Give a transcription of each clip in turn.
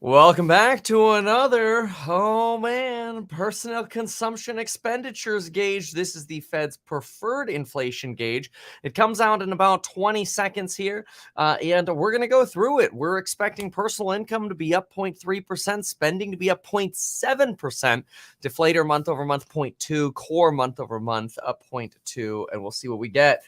Welcome back to another, personnel consumption expenditures gauge. This is the Fed's preferred inflation gauge. It comes out in about 20 seconds here, and we're going to go through it. We're expecting personal income to be up 0.3%, spending to be up 0.7%, deflator month over month 0.2, core month over month up 0.2, and we'll see what we get.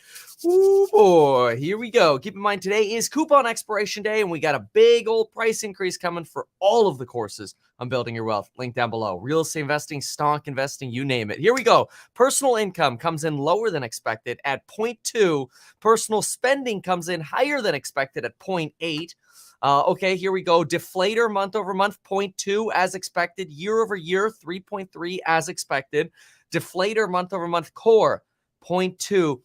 Oh boy, here we go. Keep in mind, today is coupon expiration day, and we got a big old price increase coming for all of the courses on Building Your Wealth. Link down below. Real estate investing, stock investing, you name it. Here we go. Personal income comes in lower than expected at 0.2. Personal spending comes in higher than expected at 0.8. Okay, here we go. Deflator month over month, 0.2 as expected. Year over year, 3.3 as expected. Deflator month over month, core, 0.2.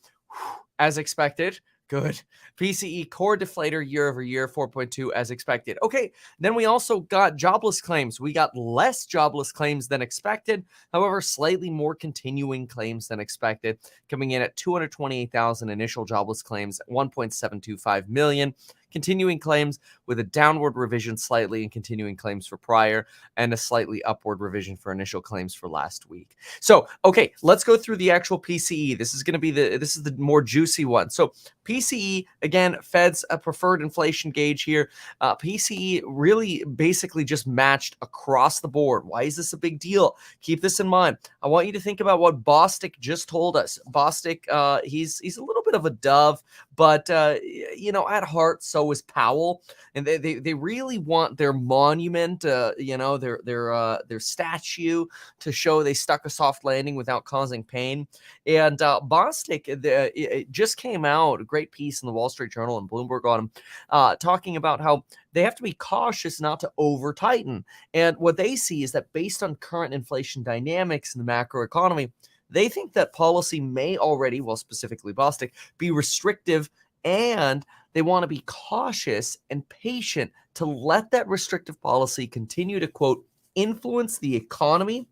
As expected. Good. PCE core deflator year over year, 4.2 as expected. Okay, then we also got jobless claims. We got less jobless claims than expected. However, slightly more continuing claims than expected, coming in at 228,000 initial jobless claims, 1.725 million. Continuing claims with a downward revision slightly in continuing claims for prior and a slightly upward revision for initial claims for last week. So, okay, let's go through the actual PCE. This is going to be the more juicy one. So, PCE, again, Fed's a preferred inflation gauge here. PCE really basically just matched across the board. Why is this a big deal? Keep this in mind. I want you to think about what Bostic just told us. Bostic, he's a little bit of a dove, but at heart, so is Powell, and they really want their monument, their statue to show they stuck a soft landing without causing pain. And Bostic, it just came out, a great piece in the Wall Street Journal and Bloomberg on him, talking about how they have to be cautious not to over tighten. And what they see is that based on current inflation dynamics in the macro economy, they think that policy may already, well, specifically Bostic, be restrictive, and they want to be cautious and patient to let that restrictive policy continue to, quote, influence the economy,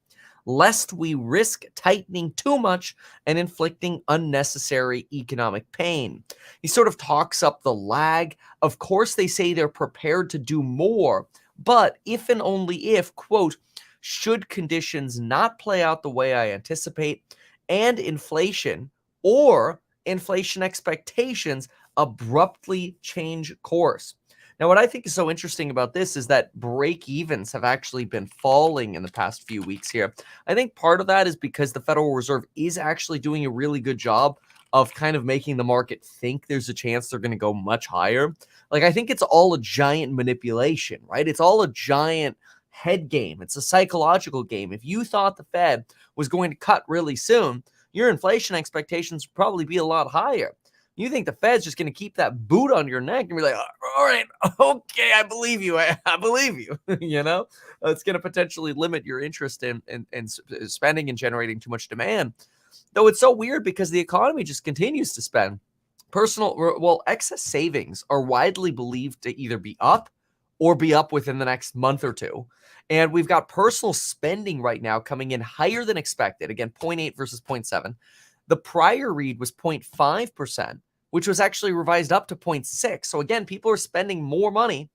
lest we risk tightening too much and inflicting unnecessary economic pain. He sort of talks up the lag. Of course, they say they're prepared to do more, but if and only if, quote, should conditions not play out the way I anticipate and inflation or inflation expectations abruptly change course. Now, what I think is so interesting about this is that break evens have actually been falling in the past few weeks here. I think part of that is because the Federal Reserve is actually doing a really good job of kind of making the market think there's a chance they're going to go much higher. Like, I think it's all a giant manipulation, right? It's all a giant head game. It's a psychological game. If you thought the Fed was going to cut really soon, your inflation expectations would probably be a lot higher. You think the Fed's just going to keep that boot on your neck and be like, all right, okay, I believe you. I believe you. It's going to potentially limit your interest in spending and generating too much demand. Though it's so weird because the economy just continues to spend. Excess savings are widely believed to either be up or be up within the next month or two. And we've got personal spending right now coming in higher than expected. Again, 0.8 versus 0.7. The prior read was 0.5%, which was actually revised up to 0.6. So again, people are spending more money,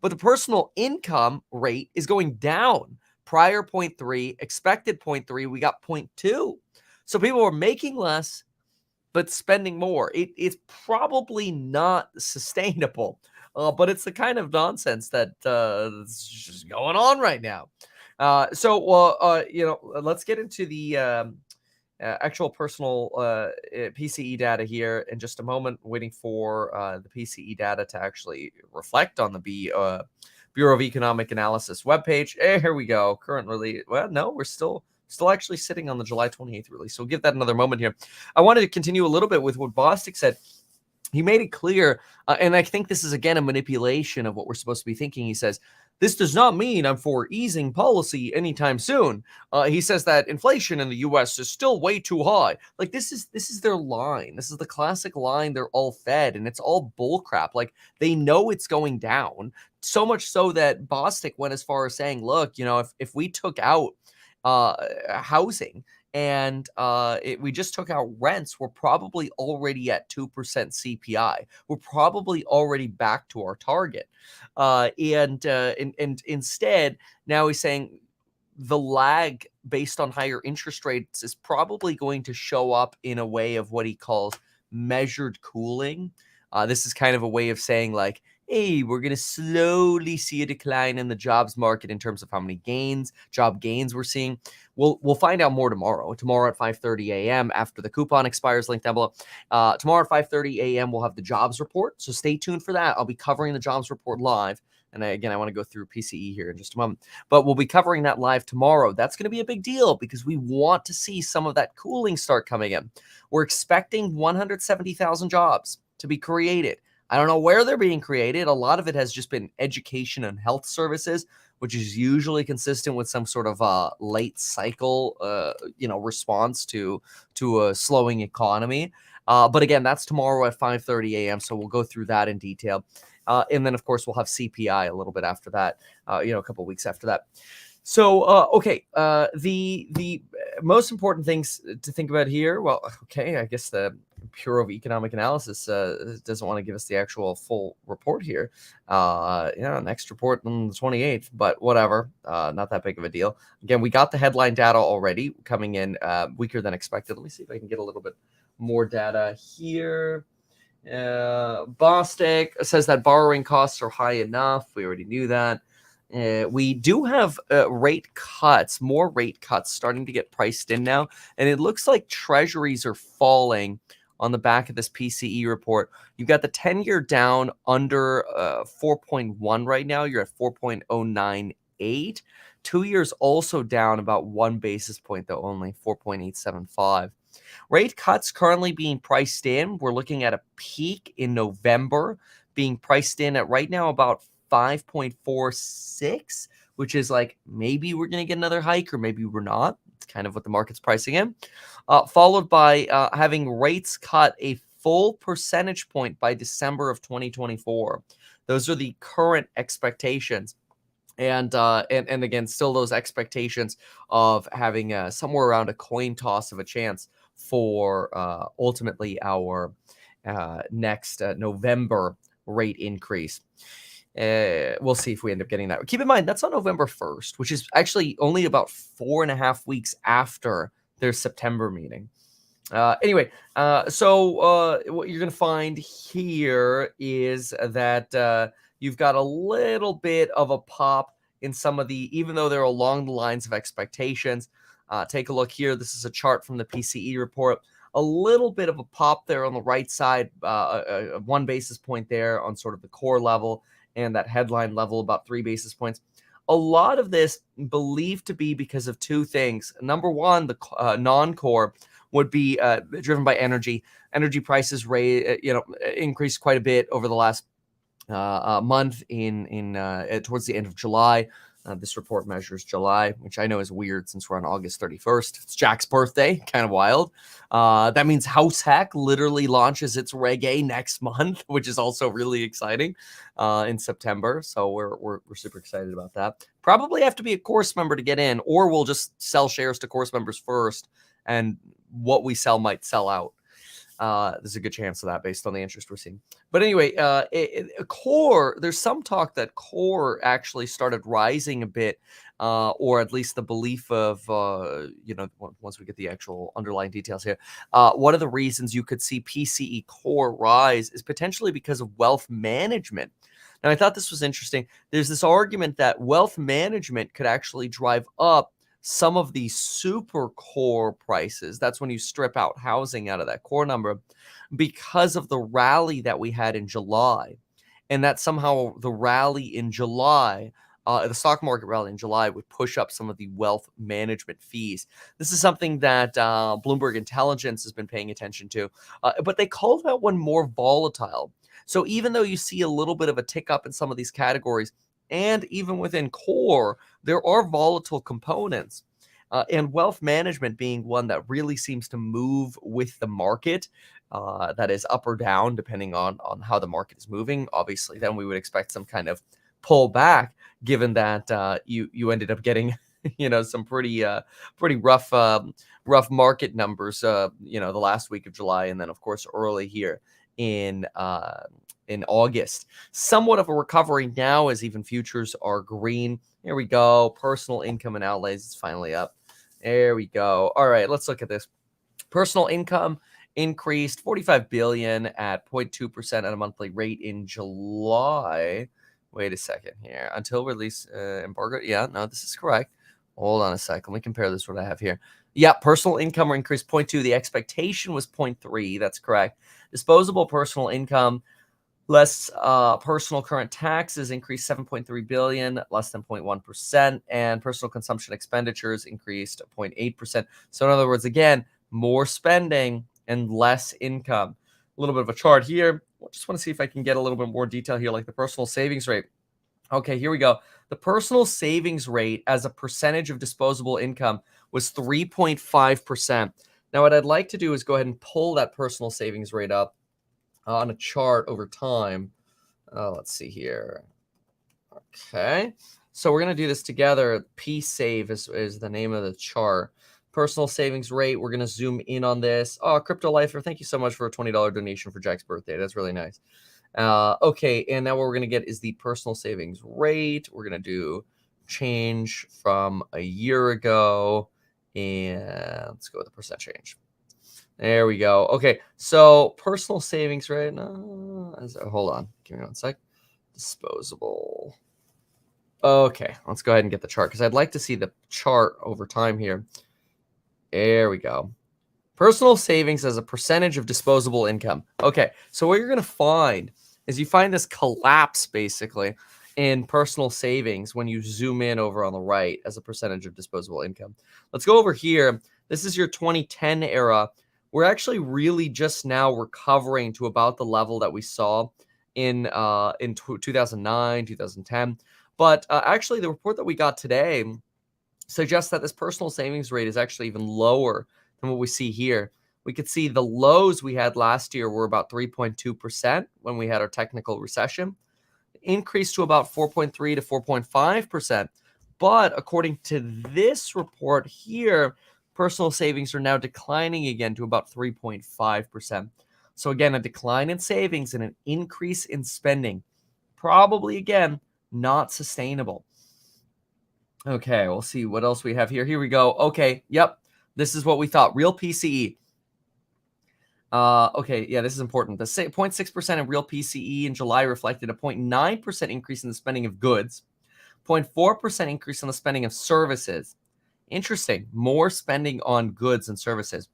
but the personal income rate is going down. Prior 0.3, expected 0.3, we got 0.2. So people are making less, but spending more. It's probably not sustainable. But it's the kind of nonsense that is just going on right now. Let's get into the actual personal PCE data here in just a moment. Waiting for the PCE data to actually reflect on the Bureau of Economic Analysis webpage. Here we go. Current release. Well, no, we're still actually sitting on the July 28th release. So we'll give that another moment here. I wanted to continue a little bit with what Bostic said. He made it clear, and I think this is, again, a manipulation of what we're supposed to be thinking. He says, this does not mean I'm for easing policy anytime soon. He says that inflation in the U.S. is still way too high. Like, this is their line. This is the classic line they're all fed, and it's all bullcrap. Like, they know it's going down, so much so that Bostic went as far as saying, look, if we took out housing and we just took out rents. We're probably already at 2% CPI. We're probably already back to our target. And instead, now he's saying the lag based on higher interest rates is probably going to show up in a way of what he calls measured cooling. This is kind of a way of saying, like, hey, we're going to slowly see a decline in the jobs market in terms of how many job gains we're seeing. We'll find out more tomorrow. Tomorrow at 5:30 a.m. after the coupon expires, link down below. Tomorrow at 5:30 a.m. we'll have the jobs report, so stay tuned for that. I'll be covering the jobs report live. And again, I want to go through PCE here in just a moment, but we'll be covering that live tomorrow. That's going to be a big deal because we want to see some of that cooling start coming in. We're expecting 170,000 jobs to be created. I don't know where they're being created. A lot of it has just been education and health services, which is usually consistent with some sort of late cycle, response to a slowing economy. But again, that's tomorrow at 5:30 a.m. So we'll go through that in detail. And then, of course, we'll have CPI a little bit after that, a couple of weeks after that. So, the most important things to think about here, well, okay, I guess the Bureau of Economic Analysis doesn't want to give us the actual full report here. Next report on the 28th, but whatever, not that big of a deal. Again, we got the headline data already coming in weaker than expected. Let me see if I can get a little bit more data here. Bostic says that borrowing costs are high enough. We already knew that. We do have more rate cuts starting to get priced in now. And it looks like treasuries are falling on the back of this PCE report. You've got the 10-year down under 4.1 right now. You're at 4.098. 2 years also down about 1 basis point, though, only 4.875. Rate cuts currently being priced in. We're looking at a peak in November being priced in at right now about 5.46, which is like maybe we're going to get another hike or maybe we're not. It's kind of what the market's pricing in. Followed by having rates cut a full percentage point by December of 2024. Those are the current expectations. And again, still those expectations of having somewhere around a coin toss of a chance for ultimately our next November rate increase. We'll see if we end up getting that. Keep in mind, that's on November 1st, which is actually only about 4.5 weeks after their September meeting. Anyway, so what you're going to find here is that you've got a little bit of a pop in some of the, even though they're along the lines of expectations. Take a look here. This is a chart from the PCE report. A little bit of a pop there on the right side, 1 basis point there on sort of the core level, and that headline level about 3 basis points. A lot of this believed to be because of two things. Number one, the non-core would be driven by energy. Energy prices increased quite a bit over the last month towards the end of July. This report measures July, which I know is weird since we're on August 31st. It's Jack's birthday, kind of wild. That means House Hack literally launches its reggae next month, which is also really exciting in September. So we're super excited about that. Probably have to be a course member to get in, or we'll just sell shares to course members first, and what we sell might sell out. There's a good chance of that based on the interest we're seeing. But anyway, core, there's some talk that core actually started rising a bit, or at least the belief of, once we get the actual underlying details here, one of the reasons you could see PCE core rise is potentially because of wealth management. Now, I thought this was interesting. There's this argument that wealth management could actually drive up some of the super core prices. That's when you strip out housing out of that core number, because of the rally that we had in July. And that somehow the rally in July, the stock market rally in July, would push up some of the wealth management fees. This is something that Bloomberg Intelligence has been paying attention to, but they called that one more volatile. So even though you see a little bit of a tick up in some of these categories, and even within core, there are volatile components, and wealth management being one that really seems to move with the market, that is up or down depending on how the market is moving. Obviously, then we would expect some kind of pullback, given that you ended up getting some pretty rough market numbers, the last week of July, and then of course early here in uh, in August. Somewhat of a recovery now as even futures are green. Here we go. Personal income and outlays is finally up. There we go. All right, let's look at this. Personal income increased 45 billion at 0.2% at a monthly rate in July. Wait a second here. Until release embargo. Yeah, no, this is correct. Hold on a sec. Let me compare this what I have here. Yeah, personal income increased 0.2. The expectation was 0.3. That's correct. Disposable personal income less personal current taxes increased 7.3 billion, less than 0.1%, and personal consumption expenditures increased 0.8%. So in other words, again, more spending and less income. A little bit of a chart here. I just want to see if I can get a little bit more detail here, like the personal savings rate. Okay, here we go. The personal savings rate as a percentage of disposable income was 3.5%. Now, what I'd like to do is go ahead and pull that personal savings rate up on a chart over time. Let's see here. Okay. So we're going to do this together. PSave is the name of the chart. Personal savings rate. We're going to zoom in on this. Oh, Crypto Lifer, thank you so much for a $20 donation for Jack's birthday. That's really nice. Okay, and now what we're going to get is the personal savings rate. We're going to do change from a year ago. And let's go with the percent change. There we go. Okay, so personal savings rate. Hold on. Give me one sec. Disposable. Okay, let's go ahead and get the chart because I'd like to see the chart over time here. There we go. Personal savings as a percentage of disposable income. Okay, so what you're going to find is you find this collapse basically in personal savings when you zoom in over on the right as a percentage of disposable income. Let's go over here. This is your 2010 era. We're actually really just now recovering to about the level that we saw in 2009, 2010. But actually, the report that we got today suggests that this personal savings rate is actually even lower than what we see here. We could see the lows we had last year were about 3.2% when we had our technical recession, increased to about 4.3 to 4.5%. But according to this report here, personal savings are now declining again to about 3.5%. So again, a decline in savings and an increase in spending. Probably, again, not sustainable. Okay, we'll see what else we have here. Here we go. Okay, yep. This is what we thought. Real PCE. Okay, yeah, this is important. The 0.6% of real PCE in July reflected a 0.9% increase in the spending of goods, 0.4% increase in the spending of services. Interesting. More spending on goods and services.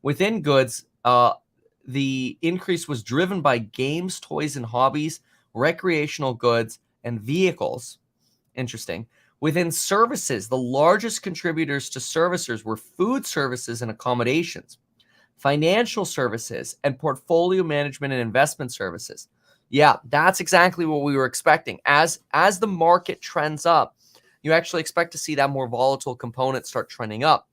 Within goods, the increase was driven by games, toys, and hobbies, recreational goods, and vehicles. Interesting. Within services, the largest contributors to services were food services and accommodations, financial services, and portfolio management and investment services. Yeah, that's exactly what we were expecting. As the market trends up, you actually expect to see that more volatile component start trending up.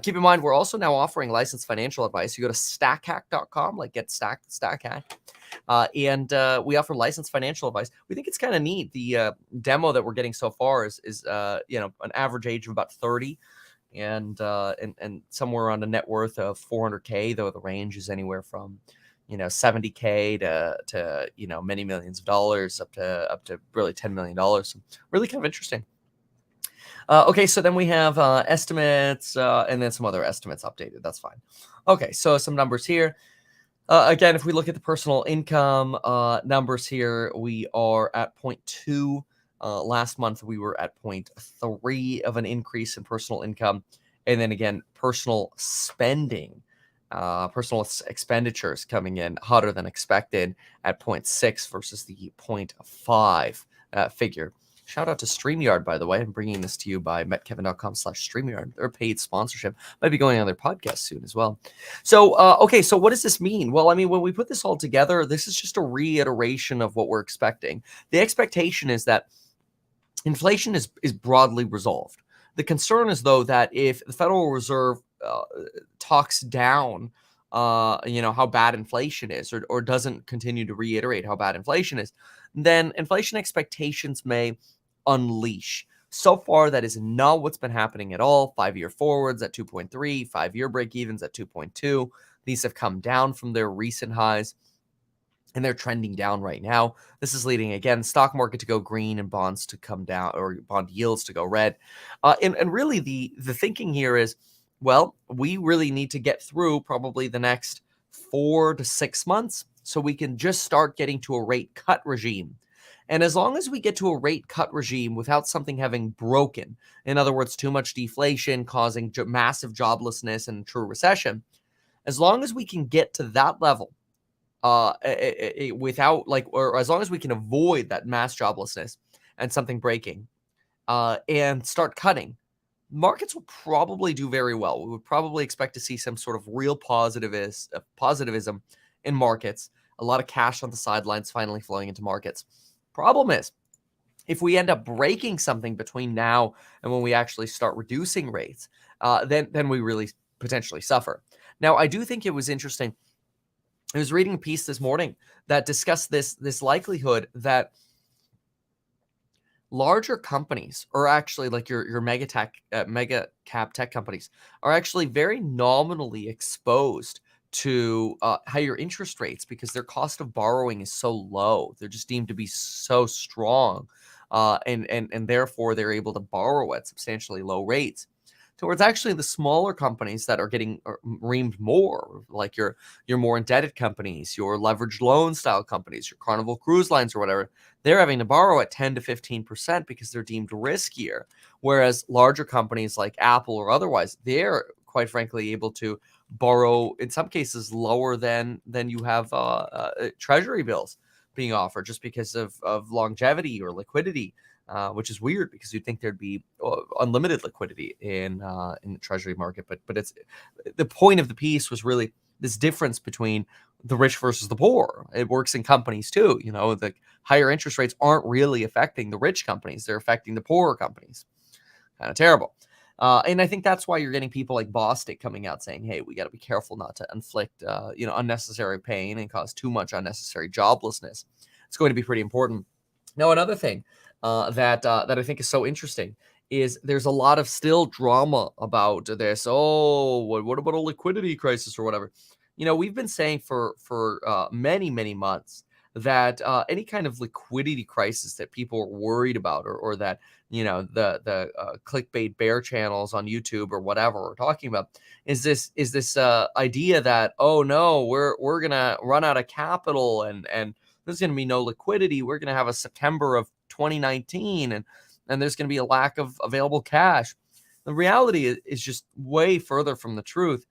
Keep in mind, we're also now offering licensed financial advice. You go to stackhack.com, like get stacked, stackhack. And we offer licensed financial advice. We think it's kind of neat. The demo that we're getting so far is an average age of about 30 and somewhere around a net worth of 400K, though the range is anywhere from 70K to many millions of dollars up to really $10 million. So really kind of interesting. Okay, so then we have estimates and then some other estimates updated. That's fine. Okay, so some numbers here. Again, if we look at the personal income numbers here, we are at 0.2. Last month, we were at 0.3 of an increase in personal income. And then again, personal spending, personal expenditures coming in hotter than expected at 0.6 versus the 0.5 figure. Shout out to StreamYard, by the way. I'm bringing this to you by metkevin.com/StreamYard. Their paid sponsorship might be going on their podcast soon as well. So, okay, so what does this mean? Well, I mean, when we put this all together, this is just a reiteration of what we're expecting. The expectation is that inflation is broadly resolved. The concern is, though, that if the Federal Reserve talks down, how bad inflation is, or doesn't continue to reiterate how bad inflation is, then inflation expectations may unleash. So far, that is not what's been happening at all. 5-year forwards at 2.3, 5-year break-evens at 2.2. These have come down from their recent highs, and they're trending down right now. This is leading, again, stock market to go green and bonds to come down, or bond yields to go red. And really, the thinking here is, well, we really need to get through probably the next 4 to 6 months so we can just start getting to a rate cut regime. And as long as we get to a rate cut regime without something having broken, in other words, too much deflation causing massive joblessness and true recession, as long as we can get to that level, without or as long as we can avoid that mass joblessness and something breaking, and start cutting, markets will probably do very well. We would probably expect to see some sort of real positivism in markets. A lot of cash on the sidelines finally flowing into markets. Problem is, if we end up breaking something between now and when we actually start reducing rates, then we really potentially suffer. Now, I do think it was interesting. I was reading a piece this morning that discussed this likelihood that larger companies, or actually like your mega cap tech companies, are actually very nominally exposed to higher interest rates because their cost of borrowing is so low. They're just deemed to be so strong, and therefore they're able to borrow at substantially low rates. Towards actually the smaller companies that are getting reamed more, like your more indebted companies, your leveraged loan style companies, your Carnival Cruise Lines or whatever, they're having to borrow at 10 to 15% because they're deemed riskier. Whereas larger companies like Apple or otherwise, they're quite frankly able to borrow in some cases lower than you have treasury bills being offered, just because of longevity or liquidity. Which is weird because you'd think there'd be unlimited liquidity in the treasury market, but it's the point of the piece was really this difference between the rich versus the poor. It works in companies too. The higher interest rates aren't really affecting the rich companies; they're affecting the poorer companies. Kind of terrible. And I think that's why you're getting people like Bostic coming out saying, "Hey, we got to be careful not to inflict unnecessary pain and cause too much unnecessary joblessness." It's going to be pretty important. Now, another thing that I think is so interesting is there's a lot of still drama about this. Oh, what about a liquidity crisis or whatever? We've been saying for many months that any kind of liquidity crisis that people are worried about, or that the clickbait bear channels on YouTube or whatever are talking about, is this idea that, oh no, we're gonna run out of capital and there's going to be no liquidity. We're going to have a September of 2019, and there's going to be a lack of available cash. The reality is just way further from the truth.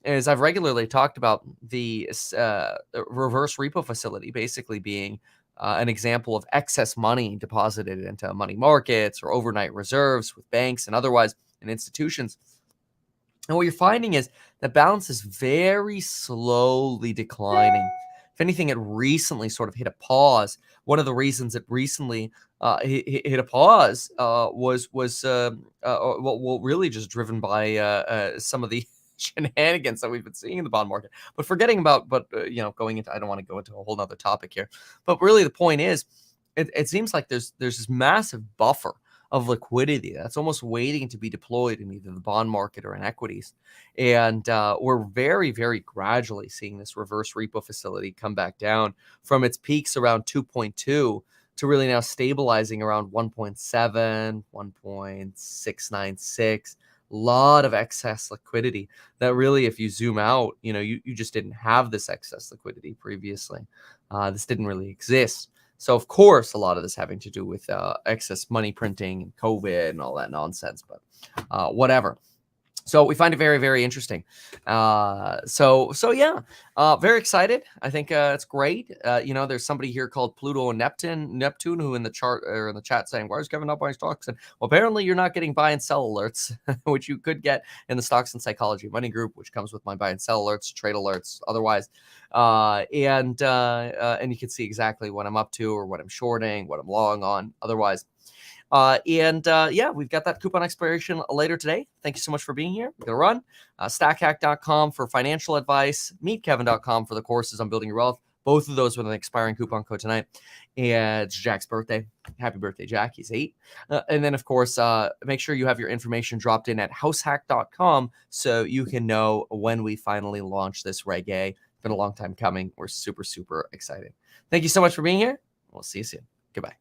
As I've regularly talked about, the reverse repo facility basically being an example of excess money deposited into money markets or overnight reserves with banks and otherwise in institutions. And what you're finding is that balance is very slowly declining. If anything, it recently sort of hit a pause. One of the reasons it recently hit a pause was really just driven by some of the shenanigans that we've been seeing in the bond market. But forgetting about, going into, I don't want to go into a whole nother topic here. But really, the point is, it seems like there's this massive buffer of liquidity that's almost waiting to be deployed in either the bond market or in equities. And we're very, very gradually seeing this reverse repo facility come back down from its peaks around 2.2 to really now stabilizing around 1.7, 1.696. A lot of excess liquidity that really, if you zoom out, you just didn't have this excess liquidity previously. This didn't really exist. So, of course, a lot of this having to do with excess money printing and COVID and all that nonsense, but whatever. So we find it very, very interesting. So yeah, very excited. I think it's great. There's somebody here called Pluto and Neptune, who in the chart or in the chat saying, "Why is Kevin not buying stocks?" And well, apparently you're not getting buy and sell alerts, which you could get in the Stocks and Psychology Money group, which comes with my buy and sell alerts, trade alerts, otherwise. And you can see exactly what I'm up to or what I'm shorting, what I'm long on, otherwise. We've got that coupon expiration later today. Thank you so much for being here. We're going to run. Stackhack.com for financial advice. Meetkevin.com for the courses on building your wealth. Both of those with an expiring coupon code tonight. And it's Jack's birthday. Happy birthday, Jack. He's 8. And then, of course, make sure you have your information dropped in at househack.com so you can know when we finally launch this reggae. It's been a long time coming. We're super, super excited. Thank you so much for being here. We'll see you soon. Goodbye.